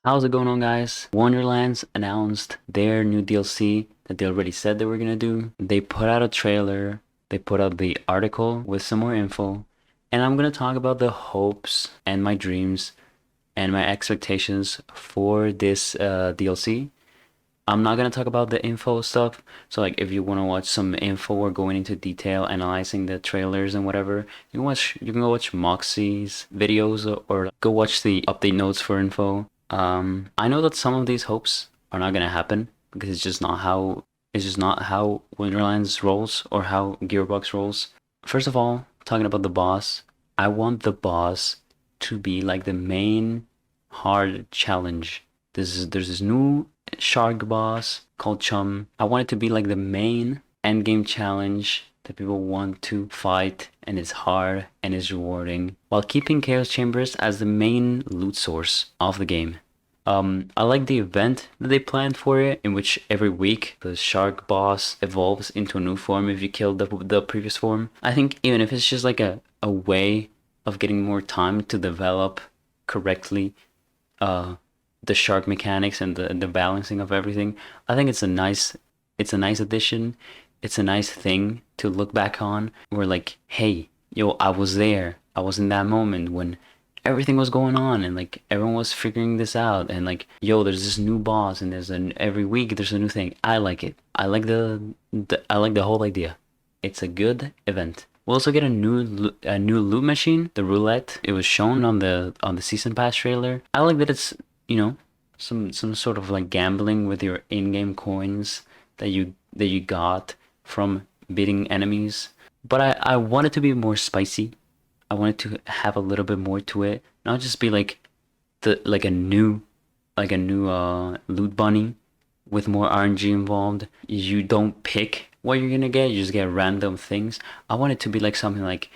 How's it going on, guys? Wonderlands announced their new DLC that they already said they were gonna do. They put out a trailer, they put out the article with some more info, and I'm gonna talk about the hopes and my dreams and my expectations for this DLC. I'm not gonna talk about the info stuff. So like if you wanna watch some info or going into detail analyzing the trailers and whatever, you can go watch Moxie's videos or go watch the update notes for info. I know that some of these hopes are not gonna happen because it's just not how Wonderlands rolls or how Gearbox rolls. First of all, talking about the boss, I want the boss to be like the main hard challenge. There's this new shark boss called Chum. I want it to be like the main end game challenge that people want to fight and is hard and is rewarding while keeping Chaos Chambers as the main loot source of the game. I like the event that they planned for it, in which every week the shark boss evolves into a new form if you kill the previous form. I think even if it's just like a way of getting more time to develop correctly the shark mechanics and the balancing of everything, I think it's a nice addition. It's a nice thing to look back on. Where like, hey, yo, I was there. I was in that moment when everything was going on and like everyone was figuring this out and like, yo, there's this new boss and every week there's a new thing. I like it. I like the whole idea. It's a good event. We'll also get a new loot machine, the roulette. It was shown on the season pass trailer. I like that it's, some sort of like gambling with your in-game coins that you got from beating enemies. But I want it to be more spicy. I want it to have a little bit more to it, not just be like the like a new loot bunny with more RNG involved. You don't pick what you're gonna get, you just get random things. I want it to be like something like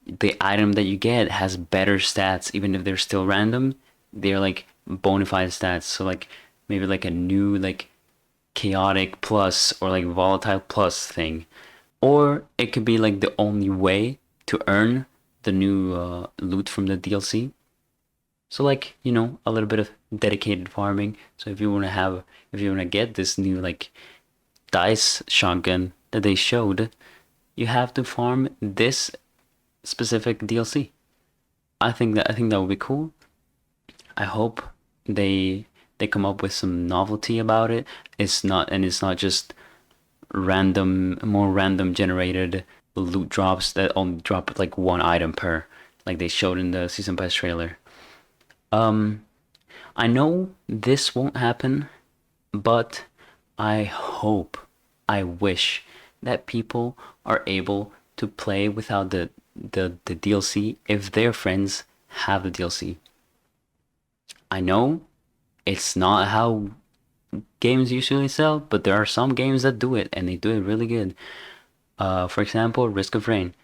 the item that you get has better stats, even if they're still random. They're like bona fide stats. So like maybe like a new like chaotic plus or like volatile plus thing. Or it could be like the only way to earn the new loot from the DLC. So like, a little bit of dedicated farming. So if you wanna get this new like dice shotgun that they showed, you have to farm this specific DLC. I think that would be cool. I hope they come up with some novelty about it. It's not just more random generated loot drops that only drop like one item per, like they showed in the season pass trailer. Um, I know this won't happen, but I hope, I wish that people are able to play without the DLC if their friends have the DLC. I know it's not how games usually sell, but there are some games that do it and they do it really good. For example, Risk of Rain.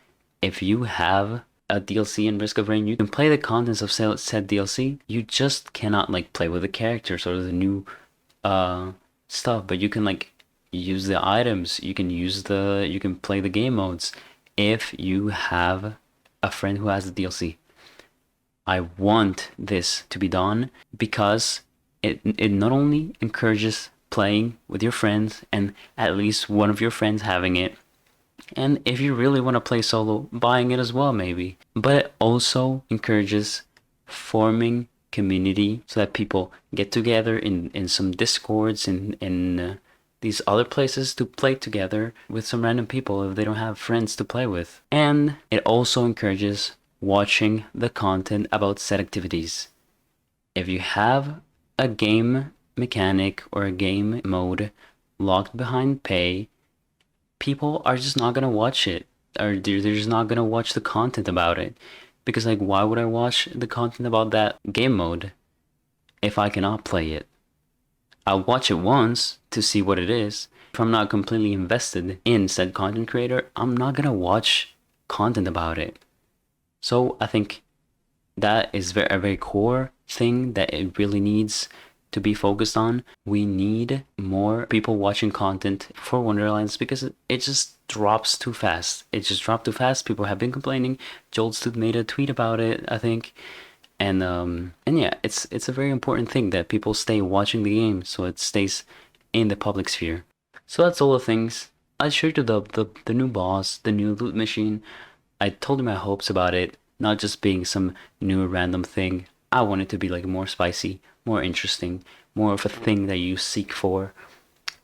If you have a DLC in Risk of Rain, you can play the contents of said DLC. You just cannot like play with the characters or the new uh stuff, but you can like use the items. You can play the game modes if you have a friend who has the DLC. I want this to be done because it not only encourages playing with your friends and at least one of your friends having it, and if you really want to play solo, buying it as well, maybe. But it also encourages forming community so that people get together in some discords in these other places to play together with some random people if they don't have friends to play with. And it also encourages watching the content about set activities. If you have a game mechanic or a game mode locked behind pay, people are just not gonna watch it, or they're just not gonna watch the content about it. Because like, why would I watch the content about that game mode if I cannot play it? I'll watch it once to see what it is. If I'm not completely invested in said content creator, I'm not gonna watch content about it. So I think that is a very core thing that it really needs to be focused on. We need more people watching content for Wonderlands because it just drops too fast. It just dropped too fast. People have been complaining. Joltstad made a tweet about it, I think. And yeah, it's a very important thing that people stay watching the game so it stays in the public sphere. So that's all the things. I showed you the new boss, the new loot machine. I told you my hopes about it, not just being some new random thing. I want it to be like more spicy, more interesting, more of a thing that you seek for.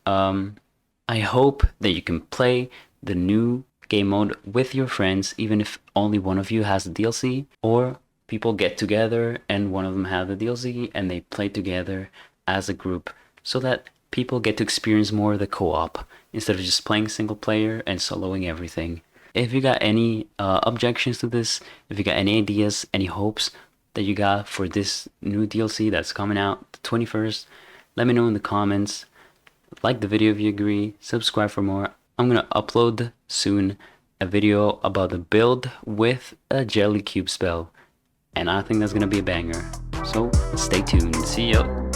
I hope that you can play the new game mode with your friends, even if only one of you has the DLC, or people get together and one of them have the DLC and they play together as a group so that people get to experience more of the co-op instead of just playing single player and soloing everything. If you got any objections to this, if you got any ideas, any hopes that you got for this new DLC that's coming out the 21st, let me know in the comments. Like the video if you agree, subscribe for more. I'm gonna upload soon a video about the build with a jelly cube spell, and I think that's gonna be a banger. So stay tuned. See ya.